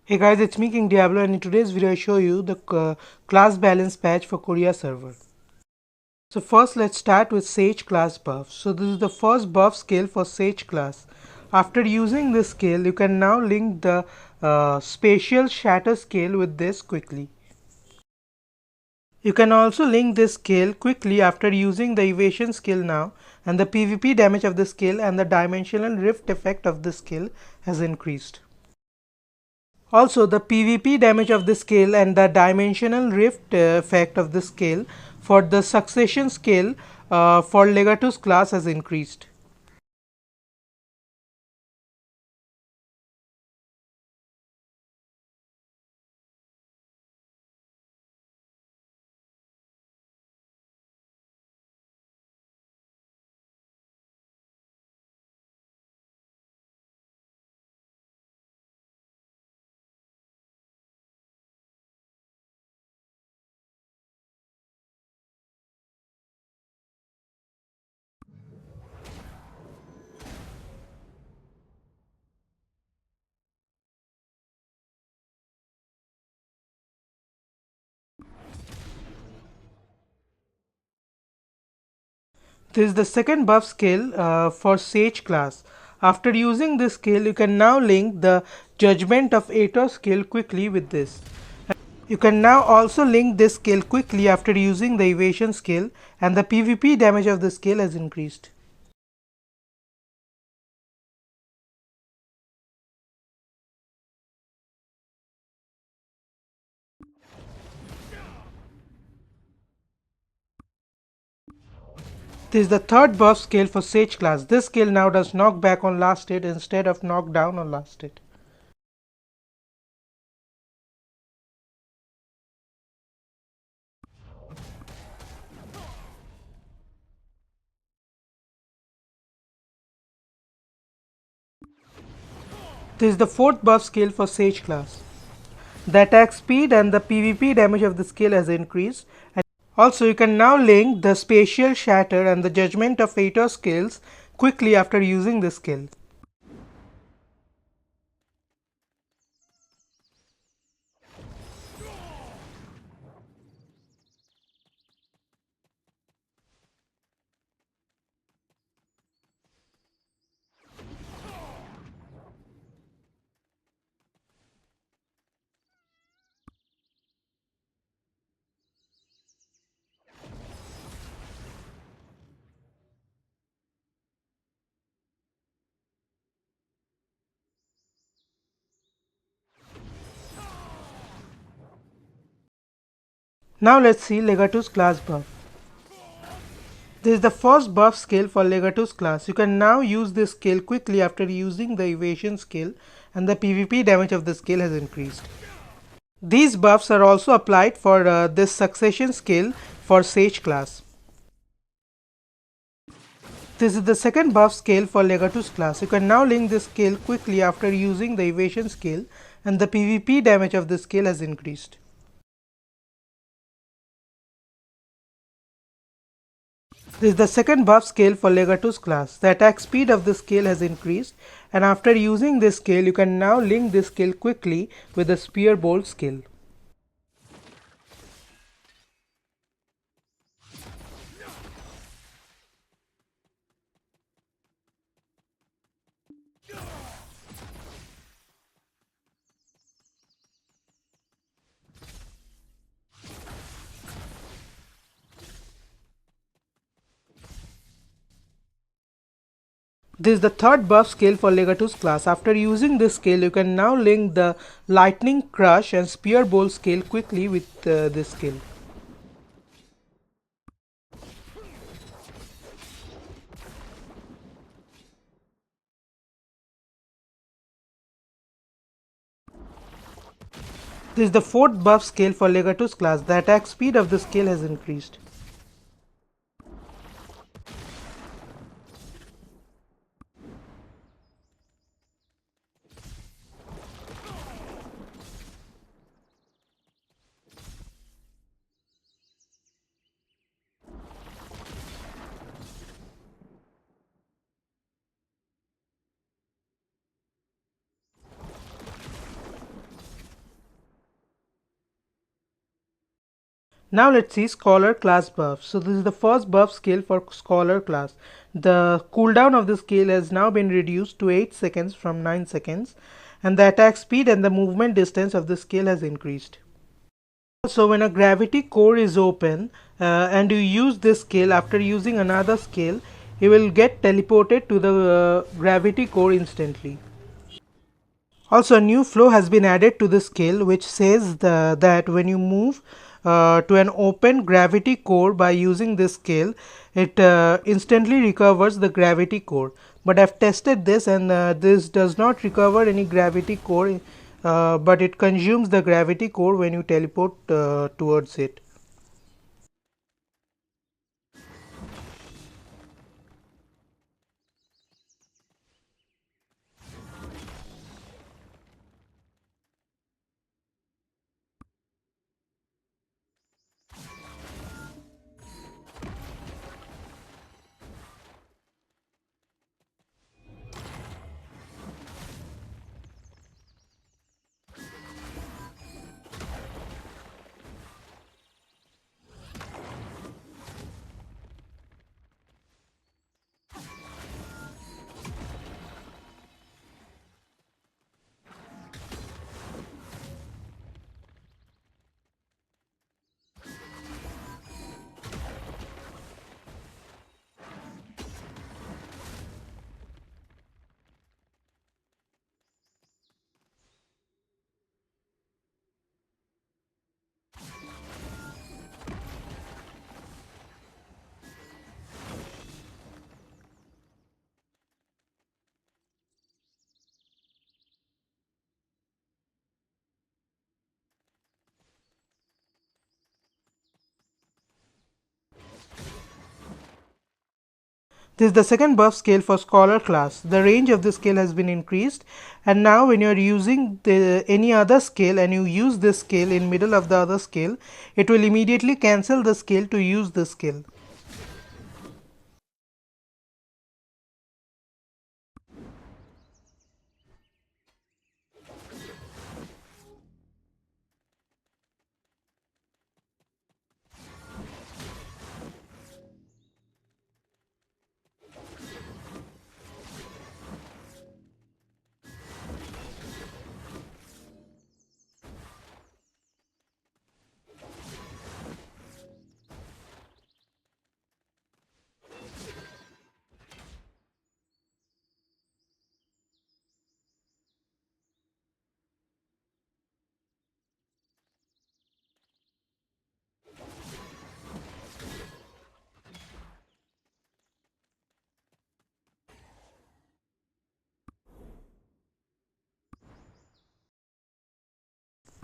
Hey guys, it's me King Diablo, and in today's video I show you the class balance patch for Korea server. So first let's start with Sage class buff. So this is the first buff skill for Sage class. After using this skill, you can now link the spatial shatter skill with this quickly. You can also link this skill quickly after using the evasion skill now, and the PvP damage of the skill and the dimensional rift effect of the skill has increased. Also, the PvP damage of the skill and the dimensional rift effect of the skill for the succession skill for Legatus class has increased. This is the second buff skill for Sage class. After using this skill, you can now link the Judgment of Aetos skill quickly with this. You can now also link this skill quickly after using the evasion skill, and the PvP damage of the skill has increased. This is the third buff skill for Sage class. This skill now does knockback on last hit instead of knockdown on last hit. This is the fourth buff skill for Sage class. The attack speed and the PvP damage of the skill has increased. And also, you can now link the Spatial Shatter and the Judgment of Aetos skills quickly after using this skill. Now let's see Legatus class buff. This is the first buff skill for Legatus class. You can now use this skill quickly after using the evasion skill, and the PvP damage of the skill has increased. These buffs are also applied for this succession skill for Sage class. This is the second buff skill for Legatus class. You can now link this skill quickly after using the evasion skill, and the PvP damage of this skill has increased. This is the second buff skill for Legatus class. The attack speed of this skill has increased, and after using this skill you can now link this skill quickly with the Spear Bolt skill. This is the third buff skill for Legatus class. After using this skill, you can now link the Lightning Crush and Spear Bolt skill quickly with this skill. This is the fourth buff skill for Legatus class. The attack speed of the skill has increased. Now let's see Scholar class buff. So this is the first buff skill for Scholar class. The cooldown of the skill has now been reduced to 8 seconds from 9 seconds, and the attack speed and the movement distance of the skill has increased. So when a gravity core is open and you use this skill after using another skill, you will get teleported to the gravity core instantly. Also, a new flow has been added to the skill which says that when you move to an open gravity core by using this skill, it instantly recovers the gravity core. But I've tested this, and this does not recover any gravity core, but it consumes the gravity core when you teleport towards it. This is the second buff scale for Scholar class. The range of the scale has been increased, and now when you are using any other scale and you use this scale in middle of the other scale, it will immediately cancel the scale to use the skill.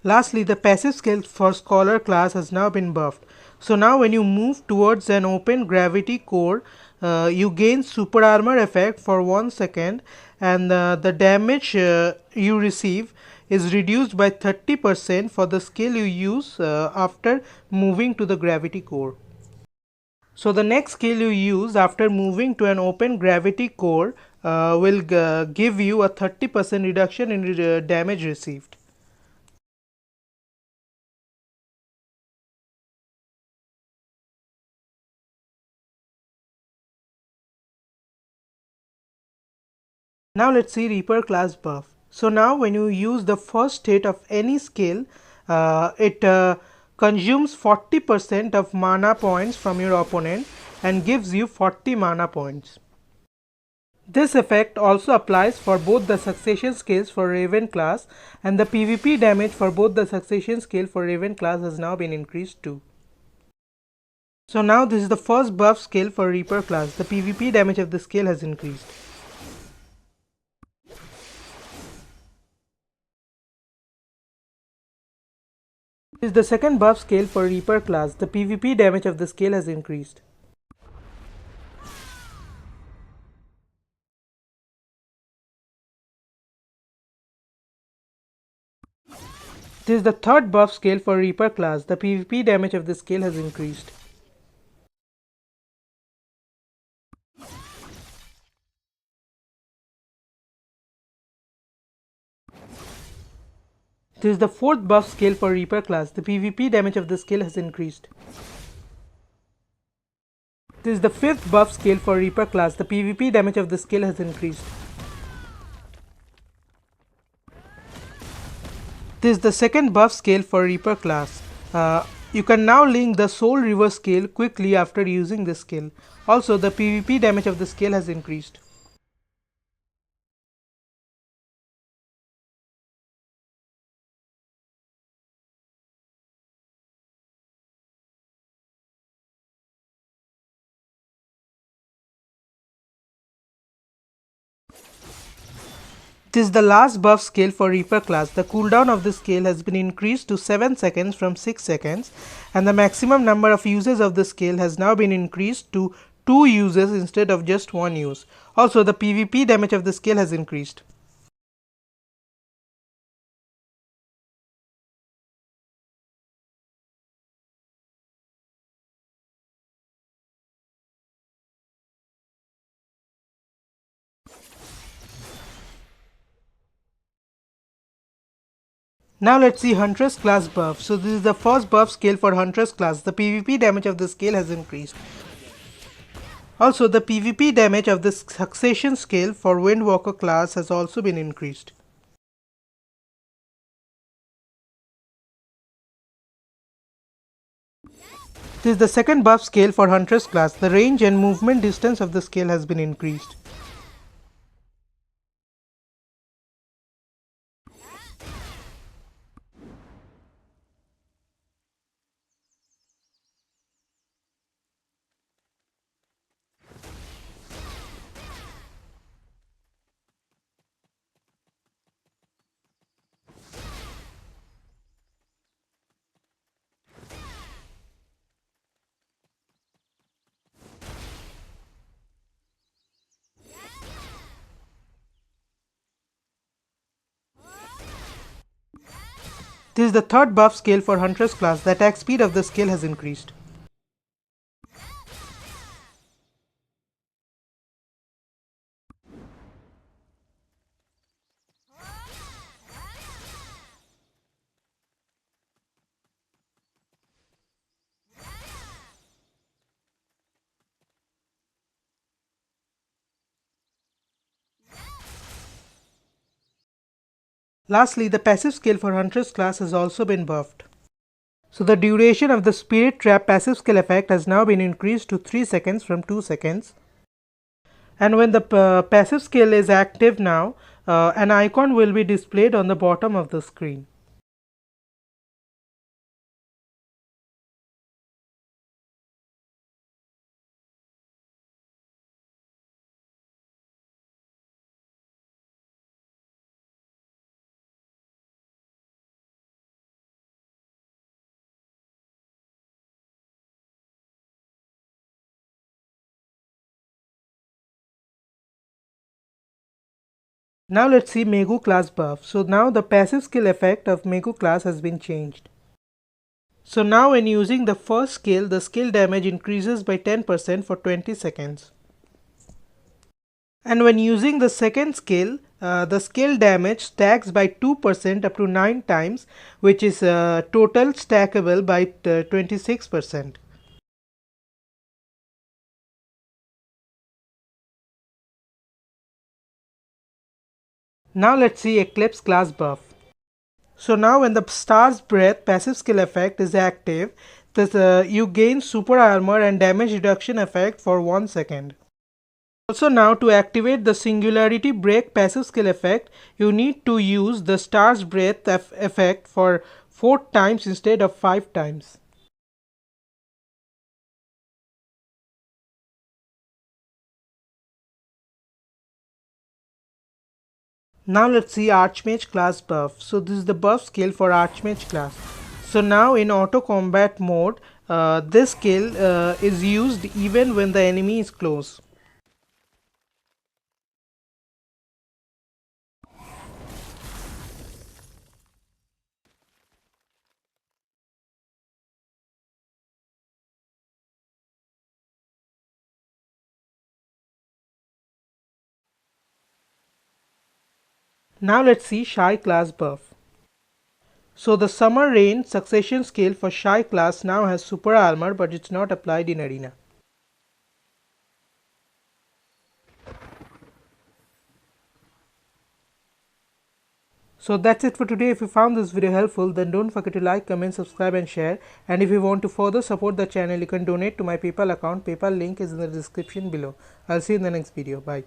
Lastly, the passive skill for Scholar class has now been buffed. So now when you move towards an open gravity core, you gain super armor effect for 1 second, and the damage you receive is reduced by 30% for the skill you use after moving to the gravity core. So the next skill you use after moving to an open gravity core will give you a 30% reduction in damage received. Now let's see Reaper class buff. So now when you use the first state of any skill, it consumes 40% of mana points from your opponent and gives you 40 mana points. This effect also applies for both the succession skills for Raven class, and the PvP damage for both the succession skill for Raven class has now been increased too. So now this is the first buff skill for Reaper class. The PvP damage of the skill has increased. This is the second buff scale for Reaper class. The PvP damage of the scale has increased. This is the third buff scale for Reaper class. The PvP damage of the scale has increased. This is the fourth buff scale for Reaper class. The PvP damage of the skill has increased. This is the fifth buff scale for Reaper class. The PvP damage of the skill has increased. This is the second buff scale for Reaper class. You can now link the Soul River skill quickly after using this skill. Also, the PvP damage of the skill has increased. This is the last buff scale for Reaper class. The cooldown of this scale has been increased to 7 seconds from 6 seconds, and the maximum number of uses of the scale has now been increased to 2 uses instead of just 1 use. Also, the PvP damage of the scale has increased. Now let's see Huntress class buff. So this is the first buff scale for Huntress class. The PvP damage of the scale has increased. Also, the PvP damage of the succession scale for Windwalker class has also been increased. This is the second buff scale for Huntress class. The range and movement distance of the scale has been increased. This is the third buff scale for Huntress class. The attack speed of the scale has increased. Lastly, the passive skill for Huntress class has also been buffed. So the duration of the Spirit Trap passive skill effect has now been increased to 3 seconds from 2 seconds. And when the passive skill is active now, an icon will be displayed on the bottom of the screen. Now let's see Maegu class buff. So now the passive skill effect of Maegu class has been changed. So now when using the first skill, the skill damage increases by 10% for 20 seconds. And when using the second skill, the skill damage stacks by 2% up to 9 times, which is total stackable by 26%. Now let's see Eclipse class buff. So now when the Star's Breath passive skill effect is active, you gain super armor and damage reduction effect for 1 second. Also now to activate the Singularity Break passive skill effect, you need to use the Star's Breath effect for 4 times instead of 5 times. Now let's see Archmage class buff. So this is the buff skill for Archmage class. So now in auto combat mode, this skill is used even when the enemy is close. Now let's see Shai class buff. So the Summer Rain succession skill for Shai class now has super armor, but it's not applied in arena. So that's it for today. If you found this video helpful, then don't forget to like, comment, subscribe and share. And if you want to further support the channel, you can donate to my PayPal account. PayPal link is in the description below. I'll see you in the next video. Bye.